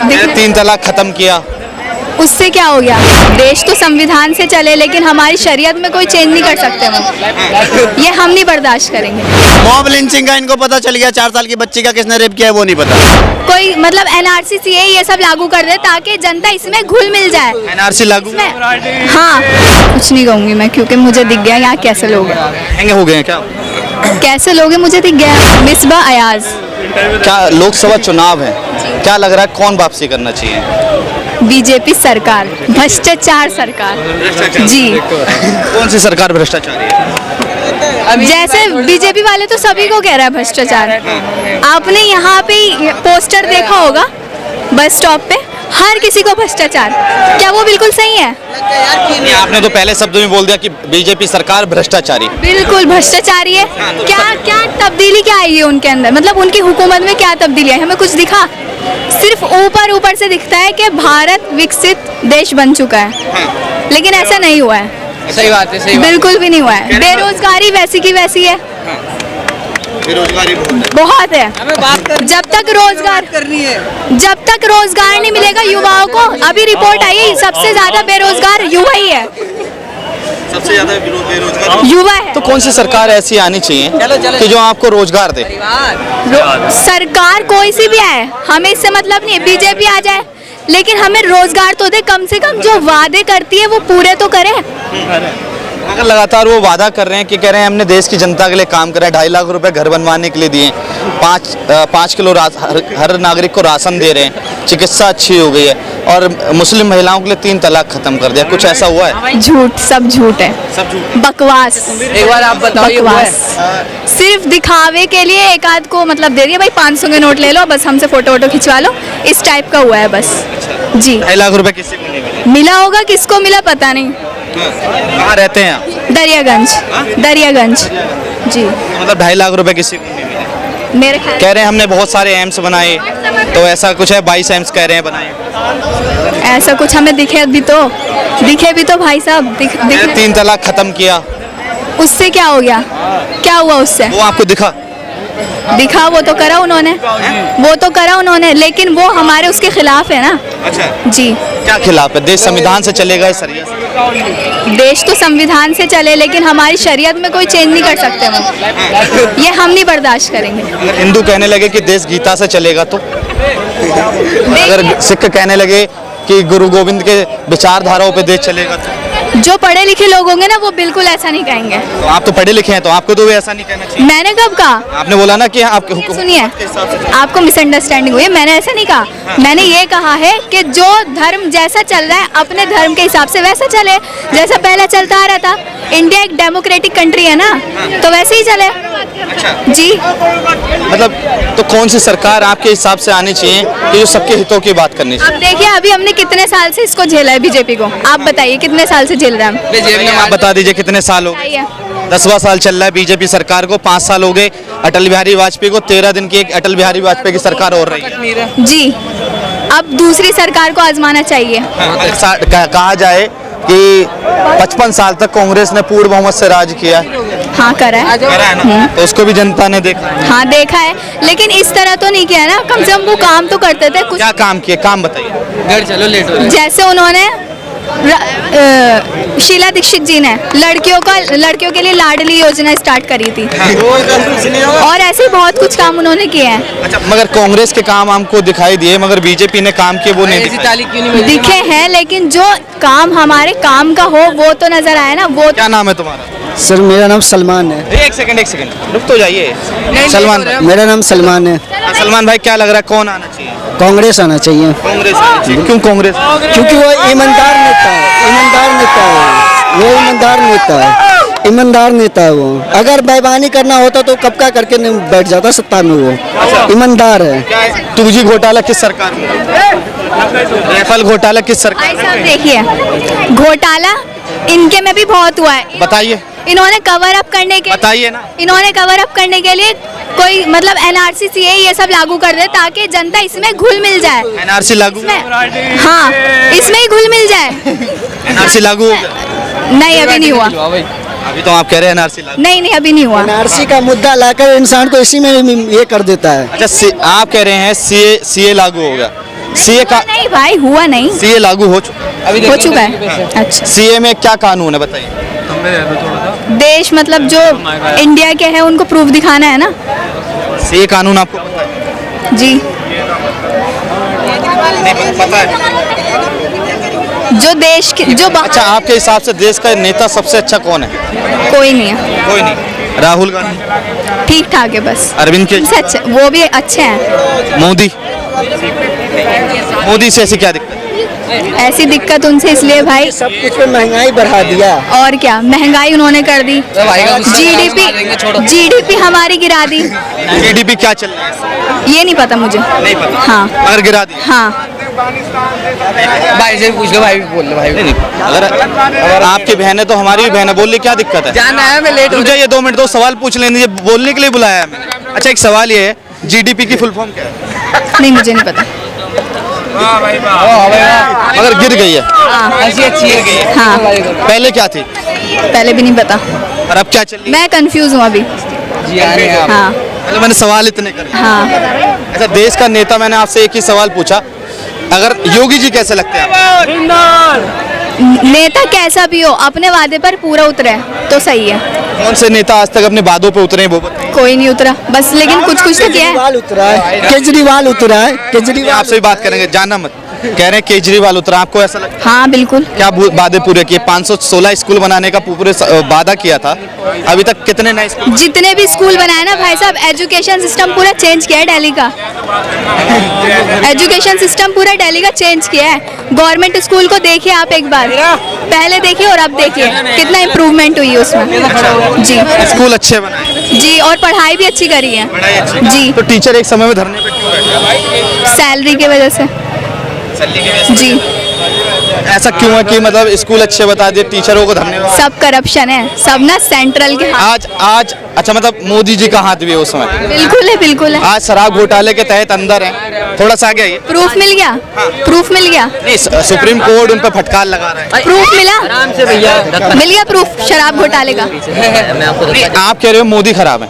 3 तलाक खत्म किया, उससे क्या हो गया? देश तो संविधान से चले, लेकिन हमारी शरीयत में कोई चेंज नहीं कर सकते वो। ये हम नहीं बर्दाश्त करेंगे। मॉब लिंचिंग का इनको पता चल गया, 4 साल की बच्ची का किसने रेप किया है वो नहीं पता। कोई मतलब एनआरसी सीए ये सब लागू कर दे ताकि जनता इसमें घुल मिल जाए। एनआरसी लागू हाँ, कुछ नहीं कहूँगी मैं, क्योंकि मुझे दिख गया यहाँ कैसे लोग हैं। महंगे हो गए हैं क्या? कैसे लोग हैं मुझे दिख गया। मिसबा अयाज। क्या लोकसभा चुनाव है, क्या लग रहा है कौन वापसी करना चाहिए? बीजेपी सरकार, भ्रष्टाचार सरकार जी। कौन सी सरकार भ्रष्टाचारी है? जैसे बीजेपी वाले तो सभी को कह रहा है भ्रष्टाचार। आपने यहाँ पे पोस्टर देखा होगा बस स्टॉप पे, हर किसी को भ्रष्टाचार। क्या वो बिल्कुल सही है? नहीं, आपने तो पहले शब्द में बोल दिया कि बीजेपी सरकार भ्रष्टाचारी। बिल्कुल भ्रष्टाचारी है। क्या क्या तब्दीली क्या आई है उनके अंदर? मतलब उनकी हुकूमत में क्या तब्दीली आई? हमें कुछ दिखा? सिर्फ ऊपर ऊपर से दिखता है कि भारत विकसित देश बन चुका है, लेकिन ऐसा नहीं हुआ है। सही बात है, सही बिल्कुल भी नहीं हुआ है। बेरोजगारी वैसी की वैसी है, बेरोजगारी बहुत है। जब तक रोजगार नहीं मिलेगा युवाओं को, अभी रिपोर्ट आई है सबसे ज्यादा बेरोजगार युवा ही है। सबसे ज्यादा बेरोजगार युवा है। तो कौन सी सरकार ऐसी आनी चाहिए कि जो आपको रोजगार दे? सरकार कोई सी भी आए, हमें इससे मतलब नहीं है। बीजेपी आ जाए, लेकिन हमें रोजगार तो दे, कम से कम जो वादे करती है वो पूरे तो करे। अगर लगातार वो वादा कर रहे हैं कि कह रहे हैं हमने देश की जनता के लिए काम करा है, 2.5 लाख रुपए घर बनवाने के लिए दिए, 5 किलो हर नागरिक को राशन दे रहे हैं, चिकित्सा अच्छी हो गई है, और मुस्लिम महिलाओं के लिए 3 तलाक खत्म कर दिया, कुछ ऐसा हुआ है? झूठ, सब झूठ है, सब झूठ, बकवास। एक बार आप बताओ, बकवास। सिर्फ दिखावे के लिए एक आध को मतलब दे दिया, भाई 500 के नोट ले लो, बस हमसे फोटो वोटो खिंचवा लो, इस टाइप का हुआ है बस जी। 2.5 लाख रुपए किसी को नहीं मिले? मिला होगा, किसको मिला पता नहीं। कहाँ रहते हैं आप? दरियागंज, दरियागंज जी। मतलब 2.5 लाख रुपए किसी को नहीं मिले? मेरे ख्याल कह रहे हैं हमने बहुत सारे एम्स बनाए, तो ऐसा कुछ है? 22 एम्स कह रहे हैं बनाए। ऐसा कुछ हमें दिखे भी तो भाई साहब दिखे। 3 तलाक खत्म किया, उससे क्या हो गया? क्या हुआ उससे? वो आपको दिखा? वो तो करा उन्होंने, लेकिन वो हमारे उसके खिलाफ है ना। अच्छा जी। क्या खिलाफ है? देश संविधान से चलेगा, शरीयत से? देश तो संविधान से चले, लेकिन हमारी शरीयत में कोई चेंज नहीं कर सकते वो। ये हम नहीं बर्दाश्त करेंगे। अगर हिंदू कहने लगे कि देश गीता से चलेगा तो? अगर सिख कहने लगे कि गुरु गोविंद के विचारधाराओं पे देश चलेगा तो? जो पढ़े लिखे लोग होंगे ना वो बिल्कुल ऐसा नहीं कहेंगे। तो आप तो पढ़े लिखे हैं, तो आपको तो भी ऐसा नहीं कहना चाहिए। मैंने कब कहा? आपने बोला ना कि आपके हुक्म सुनिए, आपको मिसअंडरस्टैंडिंग हुई है। मैंने ऐसा नहीं कहा। मैंने ये कहा है कि जो धर्म जैसा चल रहा है अपने धर्म के हिसाब से वैसा चले, जैसा पहले चलता आ रहा था। इंडिया एक डेमोक्रेटिक कंट्री है ना, तो वैसे ही चले। अच्छा जी। मतलब तो कौन सी सरकार आपके हिसाब से आनी चाहिए कि जो सबके हितों की बात करनी चाहिए? अब देखिए, अभी हमने कितने साल से इसको झेला है बीजेपी को, आप बताइए कितने साल से झेल रहे हैं हम? आप बता दीजिए कितने साल हो गए? 10वां साल चल रहा है बीजेपी सरकार को, 5 साल हो गए अटल बिहारी वाजपेयी को, 13 दिन की एक अटल बिहारी वाजपेयी की सरकार हो रही है जी। अब दूसरी सरकार को आजमाना चाहिए। कहा जाए कि 55 साल तक कांग्रेस ने पूर्ण बहुमत से राज किया। हाँ, करा है ना? तो उसको भी जनता ने देखा। हाँ, देखा है, लेकिन इस तरह तो नहीं किया ना। कम से कम वो काम तो करते थे कुछ। क्या काम किए? काम बताइए। घर चलो, लेट हो रहा है। जैसे उन्होंने शीला दीक्षित जी ने लड़कियों के लिए लाडली योजना स्टार्ट करी थी, और ऐसे बहुत कुछ काम उन्होंने किए हैं। अच्छा, मगर कांग्रेस के काम हमको दिखाई दिए, मगर बीजेपी ने काम किए वो नहीं दिखे हैं, लेकिन जो काम हमारे काम का हो वो तो नजर आया ना। वो क्या नाम है तुम्हारा? सर मेरा नाम सलमान है। एक सेकंड रुक तो जाइए। सलमान, मेरा नाम सलमान है। सलमान भाई, क्या लग रहा है कौन आना चाहिए? कांग्रेस आना चाहिए। कांग्रेस आना चाहिए। क्यों कांग्रेस? क्योंकि वो ईमानदार नेता है, ईमानदार नेता है वो। अगर बेईमानी करना होता तो कब का करके नहीं बैठ जाता सत्ता में। वो ईमानदार है। 2G घोटाला किस सरकार में? राफेल घोटाला किस सरकार में? देखिए, घोटाला इनके में भी बहुत हुआ है। बताइए। इन्होंने कवर अप करने के बताइए ना। इन्होंने कवर अप करने के लिए कोई मतलब एनआरसी सीए ये सब लागू कर दे ताकि जनता इसमें घुल मिल जाए। एनआरसी लागू? हाँ, इसमें ही घुल मिल जाए। एनआरसी लागू हो गया? नहीं, अभी नहीं हुआ। अभी तो आप कह रहे हैं एनआरसी लागू? नहीं, अभी नहीं हुआ। एनआरसी का मुद्दा लाकर इंसान को इसी में ये कर देता है। अच्छा, आप कह रहे हैं सीए लागू हो गया, सीए का नहीं भाई, हुआ नहीं, सीए लागू हो चुका अभी हो देखो चुका इधर है। से। अच्छा, सीए में क्या कानून है बताइए। देश मतलब जो इंडिया के हैं उनको प्रूफ दिखाना है ना। सीए कानून आपको पता है? जी, पता है। जो देश के जो अच्छा, आपके हिसाब से देश का नेता सबसे अच्छा कौन है? कोई नहीं है, कोई नहीं। राहुल गांधी, ठीक ठाक है बस। अरविंद के, सबसे अच्छे वो भी अच्छे हैं। मोदी। मोदी से ऐसी क्या दिक्कत? ऐसी दिक्कत उनसे इसलिए भाई, सब कुछ पे महंगाई बढ़ा दिया। और क्या महंगाई उन्होंने कर दी, तो भाई का गुस्सा मार देंगे, छोड़ो। जीडीपी हमारी गिरा दी। जीडीपी क्या चल रहा है? ये नहीं पता मुझे। नहीं पता। हाँ अगर गिरा दी, हाँ, भाई से भी पूछ लो, भाई भी बोल लो, भाई भी। अगर आपकी बहन है तो हमारी भी बहन है, बोल ली क्या दिक्कत है? जाना है, मैं लेट हो रुक जाइए 2 मिनट, 2 सवाल पूछ लेने, ये बोलने के लिए बुलाया है मैंने। अच्छा, एक सवाल ये है, जीडीपी की फुल फॉर्म क्या है? नहीं मुझे नहीं पता। अगर गिर गई है, हाँ ऐसी अच्छी है। हाँ, पहले क्या थी पहले भी नहीं पता, और अब क्या चल रही है? मैं कंफ्यूज हूँ अभी। जी आने हैं आप। हाँ पहले मैंने सवाल इतने करे। हाँ, अच्छा, देश का नेता, मैंने आपसे एक ही सवाल पूछा, अगर योगी जी कैसे लगते हैं आपको? नेता कैसा भी हो अपने वादे पर पूरा उतरे तो सही है। कौन से नेता आज तक अपने वादों पे उतरे हैं वो बताइए। कोई नहीं उतरा बस, लेकिन कुछ कुछ तो किया है। केजरीवाल उतरा है, केजरीवाल उतरा है, ये केजरीवाल आपसे भी बात करेंगे, जाना मत। कह रहे हैं केजरीवाल उतरा, आपको ऐसा लगता है? हाँ बिल्कुल, क्या वादे पूरे किए? 516 स्कूल बनाने का पूरे वादा किया था, अभी तक कितने नए स्कूल? जितने भी स्कूल बनाए ना भाई साहब, एजुकेशन सिस्टम पूरा चेंज किया है दिल्ली का। एजुकेशन सिस्टम पूरा दिल्ली का चेंज किया है। गवर्नमेंट स्कूल को देखिए आप एक बार, पहले देखिए और अब देखिए कितना इम्प्रूवमेंट हुई है उसमें। जी स्कूल अच्छे बनाए, जी, और पढ़ाई भी अच्छी करी है जी, तो टीचर एक समय में धरने पे क्यों बैठे? सैलरी की वजह से जी। ऐसा क्यों है कि मतलब स्कूल अच्छे बता दिए, टीचरों को धरने पे? सब करप्शन है, सब ना सेंट्रल के हाथ। आज अच्छा, मतलब मोदी जी का हाथ भी है उसमें। बिल्कुल है, बिल्कुल है। आज शराब घोटाले के तहत अंदर है, थोड़ा सा आगे आइए। प्रूफ मिल गया, प्रूफ मिल गया, नहीं, सुप्रीम कोर्ट उन पर फटकार लगा रहा है। प्रूफ मिला, आराम से भैया। मिल गया प्रूफ शराब घोटाले का। मैं आपको नहीं, आप कह रहे हो मोदी खराब है,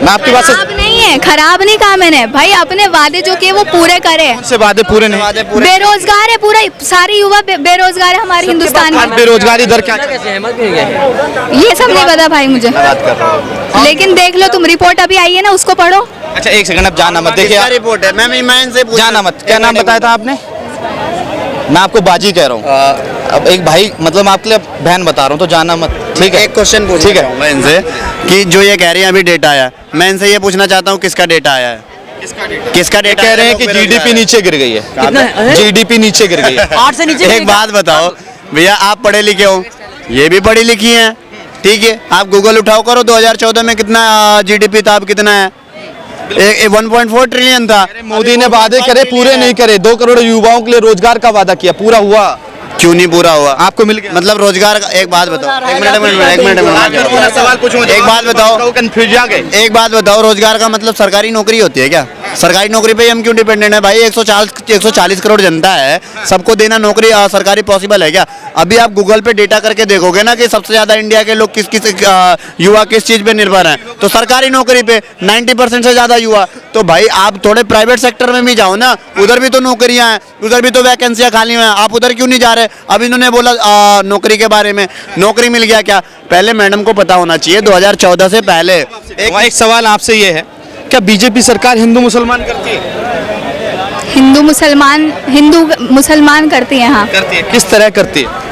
मैं आपकी बात से। खराब नहीं है, खराब नहीं कहा मैंने भाई, अपने वादे जो किए वो पूरे करे। कौन से वादे पूरे नहीं? बेरोजगार है पूरा, सारे युवा बेरोजगार है हमारे हिंदुस्तान आज में। बेरोजगारी दर क्या? सहमत भी है। ये सब नहीं पता भाई मुझे, बात कर रहा हूँ। लेकिन देख लो तुम, रिपोर्ट अभी आई है ना, उसको पढ़ो। अच्छा, एक सेकंड, अब जाना मत, देखिए किसका रिपोर्ट है? मैं इनसे पूछ जाना मत। क्या नाम बताया था आपने? मैं आपको बाजी कह रहा हूँ। अब एक भाई, मतलब आपके लिए बहन बता रहा हूँ, तो जाना मत, ठीक है? एक क्वेश्चन पूछ, ठीक है। मैं इनसे कि जो ये कह रहे हैं अभी डेटा आया, मैं इनसे ये पूछना चाहता हूँ किसका डेटा आया है? किसका डेटा? कह रहे हैं कि जीडीपी नीचे गिर गई है, जीडीपी नीचे गिर गई है। 8 से नीचे एक बात बताओ भैया, आप पढ़े लिखे हो, ये भी पढ़ी लिखी हैं, ठीक है? आप गूगल उठाओ करो, 2014 में कितना जीडीपी था, अब कितना है? 1.4 ट्रिलियन था। मोदी ने वादे करे, पूरे नहीं करे। 2 करोड़ युवाओं के लिए रोजगार का वादा किया, पूरा हुआ? क्यों नहीं पूरा हुआ? आपको मिल गया? मतलब रोजगार का, एक बात बताओ, एक मिनट, सवाल पूछूं, एक बात बताओ, कंफ्यूज आ गए। एक बात बताओ, रोजगार का मतलब सरकारी नौकरी होती है क्या? सरकारी नौकरी पे ही हम क्यों डिपेंडेंट है भाई? 140 करोड़ जनता है, सबको देना नौकरी सरकारी पॉसिबल है क्या? अभी आप गूगल पे डेटा करके देखोगे ना कि सबसे ज्यादा इंडिया के लोग किस युवा किस चीज पे निर्भर हैं, तो सरकारी नौकरी पे 90% से ज्यादा युवा। तो भाई आप थोड़े प्राइवेट सेक्टर में भी जाओ ना, उधर भी तो नौकरियां हैं, उधर भी तो वैकेंसियां खाली हुई हैं, आप उधर क्यों नहीं जा रहे? अब इन्होंने बोला नौकरी के बारे में, नौकरी मिल गया क्या? पहले मैडम को पता होना चाहिए 2014 से पहले। एक सवाल आपसे ये है, क्या बीजेपी सरकार हिंदू मुसलमान करती है? हिंदू मुसलमान करती हैं, हाँ, करती है। किस तरह करती है?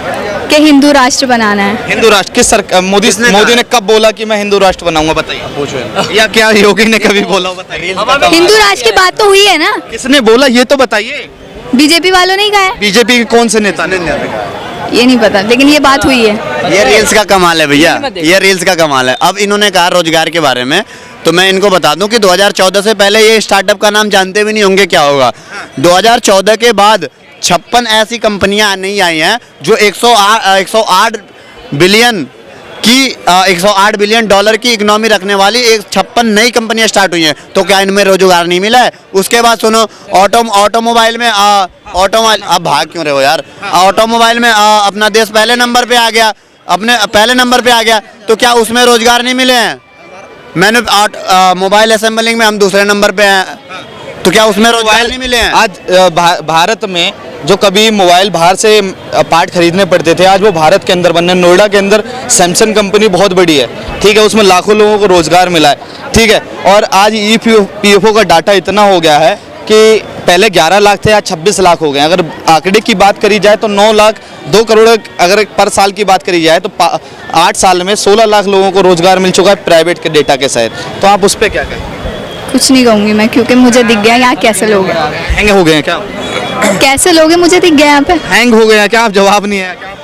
कि हिंदू राष्ट्र बनाना है। हिंदू राष्ट्र किस सरकार? मोदी ने कब बोला कि मैं हिंदू राष्ट्र बनाऊंगा, बताइए? या क्या योगी ने कभी बोला, बताइए? हिंदू राष्ट्र की बात तो हुई है ना, किसने बोला ये तो बताइए? बीजेपी वालों ने ही कहा है। बीजेपी के कौन से नेता ने? ये नहीं पता, लेकिन ये बात हुई है। ये रील्स का कमाल है भैया, ये रील्स का कमाल है। अब इन्होंने कहा रोजगार के बारे में, तो मैं इनको बता दूं कि 2014 से पहले ये स्टार्टअप का नाम जानते भी नहीं होंगे क्या होगा। 2014 के बाद 56 ऐसी कंपनियां नहीं आई हैं जो 108 बिलियन की 108 बिलियन डॉलर की इकोनॉमी रखने वाली 56 नई कंपनियां स्टार्ट हुई हैं। तो क्या इनमें रोजगार नहीं मिला है? उसके बाद सुनो, ऑटोमोबाइल में ऑटोमोबाइल, अब भाग क्यों रहे हो यार? ऑटोमोबाइल में अपना देश पहले नंबर पे आ गया, अपने पहले नंबर पे आ गया, तो क्या उसमें रोजगार नहीं मिले हैं? मोबाइल असेंबलिंग में हम दूसरे नंबर पे हैं, तो क्या उसमें रोजगार नहीं मिले हैं? आज भारत में जो कभी मोबाइल बाहर से पार्ट खरीदने पड़ते थे, आज वो भारत के अंदर बनने। नोएडा के अंदर सैमसंग कंपनी बहुत बड़ी है, ठीक है, उसमें लाखों लोगों को रोजगार मिला है, ठीक है। और आज EPFO का डाटा इतना हो गया है कि पहले 11 लाख थे, आज 26 लाख हो गए। अगर आंकड़े की बात करी जाए तो 9 लाख 2 करोड़ अगर पर साल की बात करी जाए तो 8 साल में 16 लाख लोगों को रोजगार मिल चुका है प्राइवेट के डेटा के साथ। तो आप उस पर क्या कहें? कुछ नहीं कहूँगी मैं, क्योंकि मुझे दिख गया यहाँ कैसे लोग हैं। हैंग हो गए हैं क्या? कैसे लोग हैं मुझे दिख गया यहाँ पे। हैंग हो गए हैं क्या? आप जवाब नहीं है क्या आप?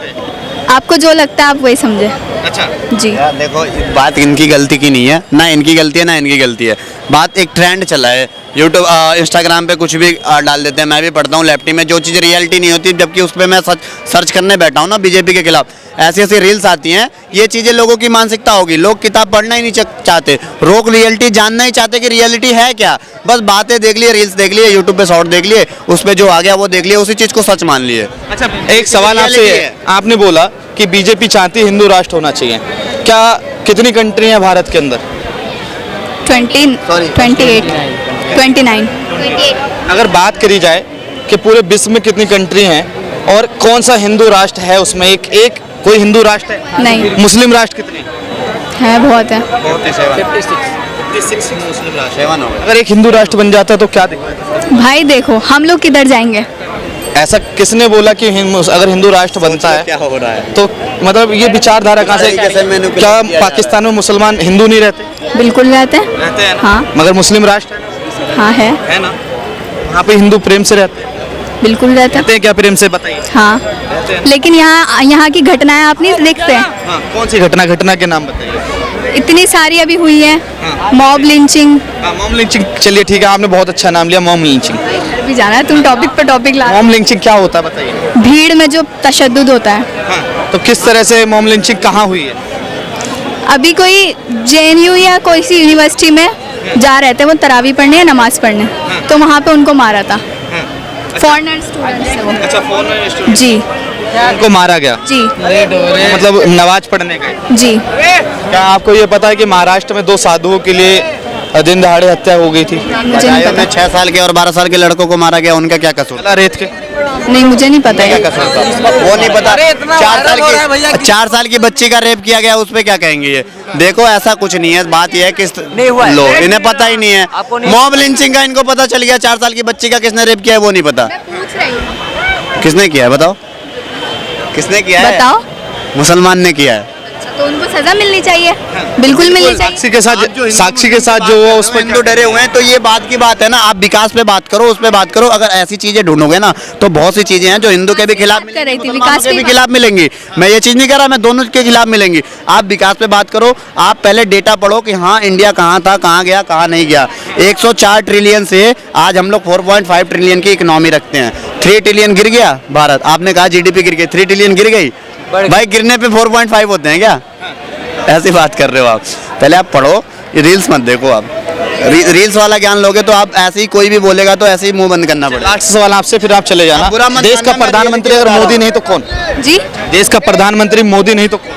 आपको जो लगता है आप वही समझे। अच्छा जी। यार देखो, बात इनकी गलती की नहीं है, ना इनकी गलती है ना इनकी गलती है। बात एक ट्रेंड चला है, यूट्यूब इंस्टाग्राम पे कुछ भी डाल देते हैं। मैं भी पढ़ता हूँ लेफ्टी में, जो चीज़ रियलिटी नहीं होती, जबकि उस पर मैं सर्च करने बैठा हूँ ना बीजेपी के खिलाफ, ऐसी ऐसी रील्स आती हैं। ये चीज़ें लोगों की मानसिकता होगी, लोग किताब पढ़ना ही नहीं चाहते, लोग रियलिटी जानना ही चाहते कि रियलिटी है क्या। बस बातें देख लिए, रील्स देख लिए, यूट्यूब पे शॉर्ट देख लिए, उस पर जो आ गया वो देख लिए, उसी चीज़ को सच मान लिए। अच्छा, एक सवाल आपसे reality है। है। आपने बोला कि बीजेपी चाहती है हिंदू राष्ट्र होना चाहिए, क्या कितनी कंट्री हैं भारत के अंदर? 29। अगर बात करी जाए कि पूरे विश्व में कितनी कंट्री हैं और कौन सा हिंदू राष्ट्र है उसमें, एक कोई हिंदू राष्ट्र है? नहीं मुस्लिम राष्ट्र कितने? है, बहुत है। 56 मुस्लिम राष्ट्र। 7 हो गए। अगर एक हिंदू राष्ट्र बन जाता तो क्या दिक्कत है? भाई देखो हम लोग किधर जाएंगे। ऐसा किसने बोला कि अगर हिंदू राष्ट्र बनता है क्या हो रहा है? तो मतलब ये विचारधारा कहाँ से? तरीके से manipulate क्या किया जा पाकिस्तान में मुसलमान हिंदू नहीं रहते? बिल्कुल रहते हैं। रहते हैं ना? हाँ। मगर मुस्लिम राष्ट्र है हाँ है, ना? वहाँ पे हिंदू प्रेम से रहते हैं। बिल्कुल रहते हैं। रहते हैं क्या प्रेम से? बताइए। हाँ, रहते हैं। लेकिन यहाँ की घटनाएं आप नहीं देखते हैं। हाँ, कौन सी घटना के नाम बताइए। इतनी सारी अभी हुई है, मॉब लिंचिंग। मॉम लिंचिंग, चलिए ठीक है, आपने बहुत अच्छा नाम लिया, मॉम लिंचिंग। भी जाना है, तुम टॉपिक पे टॉपिक ला। मॉम लिंचिंग क्या होता है बताइए। भीड़ में जो तशद्दुद होता है। हाँ, तो किस तरह से मॉम लिंचिंग कहाँ हुई है? अभी कोई JNU या कोई सी यूनिवर्सिटी में जा रहे थे वो तरावी पढ़ने या नमाज पढ़ने, तो वहाँ पे उनको मारा था। फॉरेनर स्टूडेंट्स है वो। अच्छा, फॉरेनर जी उनको मारा गया, जी मतलब नमाज पढ़ने गए। जी। क्या आपको ये पता है कि महाराष्ट्र में 2 साधुओं के लिए दिन दहाड़े हत्या हो गई थी? मुझे नहीं में पता। 6 साल के और 12 साल के लड़कों को मारा गया, उनका क्या कसूर? चला रेत के। नहीं, मुझे नहीं पता क्या है। कसूर था? वो नहीं पता। 4 साल की बच्ची का रेप किया गया, उस पे क्या कहेंगे? ये देखो, ऐसा कुछ नहीं है। बात यह है कि नहीं हुआ है। लो, इन्हें पता ही नहीं है। आपको नहीं- मॉब लिंचिंग का इनको पता चल गया, 4 साल की बच्ची का किसने रेप किया है वो नहीं पता। पूछ रही हूँ। किसने किया है बताओ? किसने किया है? बताओ। मुसलमान ने किया है। तो उनको सजा मिलनी चाहिए, बिल्कुल मिलनी चाहिए। साक्षी के साथ जो हुआ उस पर हिंदू डरे हुए हैं, तो ये बात की बात है ना। आप विकास पे बात करो, उस पे बात करो। अगर ऐसी चीजें ढूंढोगे ना तो बहुत सी चीजें हैं जो हिंदू के भी खिलाफ बात कर रही थी, मिलेंगी, विकास मुसलमानों के की भी बात। खिलाफ मिलेंगी। मैं ये चीज नहीं कह रहा, मैं दोनों के खिलाफ मिलेंगी। आप विकास पे बात करो, आप पहले डेटा पढ़ो कि हाँ इंडिया कहाँ था, कहाँ गया, कहाँ नहीं गया। 104 ट्रिलियन से आज हम लोग 4.5 ट्रिलियन की इकोनॉमी रखते हैं। 3 ट्रिलियन गिर गया भारत। आपने कहा GDP गिर गई, 3 ट्रिलियन गिर गई। भाई गिरने पे 4.5 होते हैं क्या? ऐसी बात कर रहे हो आप? पहले आप पढ़ो, रील्स मत देखो। आप रील्स वाला ज्ञान लोगे तो आप ऐसे ही, कोई भी बोलेगा तो ऐसे ही मुंह बंद करना पड़ेगा। लास्ट सवाल आपसे, फिर आप चले जाना। बुरा मत देश का मानना, मैं प्रधानमंत्री अगर मोदी नहीं तो कौन? जी, देश का प्रधानमंत्री मोदी नहीं तो कौन?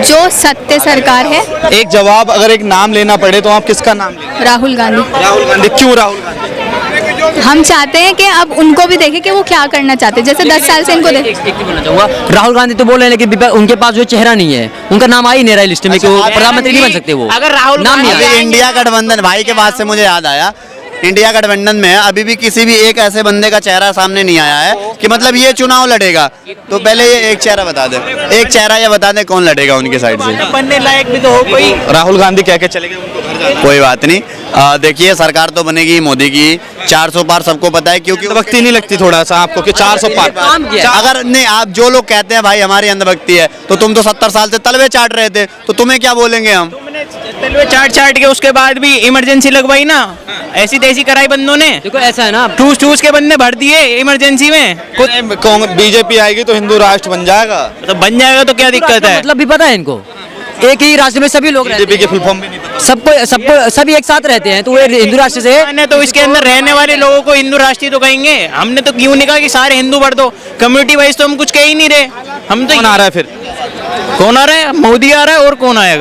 जो सत्य सरकार है, एक जवाब, अगर एक नाम लेना पड़े तो आप किसका नाम लेंगे? राहुल गांधी। राहुल गांधी। क्यों राहुल गांधी? हम चाहते हैं कि अब उनको भी देखें कि वो क्या करना चाहते हैं। जैसे 10 साल से इनको देख। एक चीज बोलना चाहूंगा, राहुल गांधी तो बोल रहे हैं लेकिन उनके पास जो चेहरा नहीं है, उनका नाम आ ही नहीं रहा है लिस्ट में कि वो प्रधानमंत्री नहीं बन सकते। वो अगर राहुल नाम नहीं अभी आया। इंडिया गठबंधन, भाई के बात से मुझे याद आया, इंडिया गठबंधन में अभी भी किसी भी एक ऐसे बंदे का चेहरा सामने नहीं आया है कि मतलब ये चुनाव लड़ेगा। तो पहले ये एक चेहरा बता दे, एक चेहरा ये बता दे कौन लड़ेगा उनके साइड से। बनने लायक भी तो हो कोई। राहुल गांधी कह के चले गए उनको घर जाना। कोई बात नहीं, देखिए सरकार तो बनेगी मोदी की, 400 पार सबको पता है। क्योंकि अंधभक्ति नहीं लगती थोड़ा सा आपको कि 400 पार? काम किया। अगर नहीं, आप जो लोग कहते हैं भाई हमारी अंधभक्ति है, तो तुम तो 70 साल से तलवे चाट रहे थे, तो तुम्हें क्या बोलेंगे हम? तलवे चाट के उसके बाद भी इमरजेंसी लगवाई ना, ऐसी तैसी कराई बंदों ने। देखो ऐसा है ना, ठूस के बंदे भर दिए इमरजेंसी में। बीजेपी आएगी तो हिंदू राष्ट्र बन जाएगा। तो बन जाएगा तो क्या दिक्कत है? मतलब भी पता है इनको, एक ही राष्ट्र में सभी लोग रहते बीजेपी के हैं, फुल फॉर्म भी नहीं पता। सबको सभी एक साथ रहते हैं, तो वो हिंदू राष्ट्र से मैंने तो इसके अंदर रहने वाले लोगों को हिंदू राष्ट्रीय तो कहेंगे। हमने तो क्यों नहीं कहा कि सारे हिंदू भर दो। कम्युनिटी वाइज तो हम कुछ कह ही नहीं रहे। हम तो कौन आ रहा है फिर? कौन आ रहा है? मोदी आ रहा है, और कौन आएगा?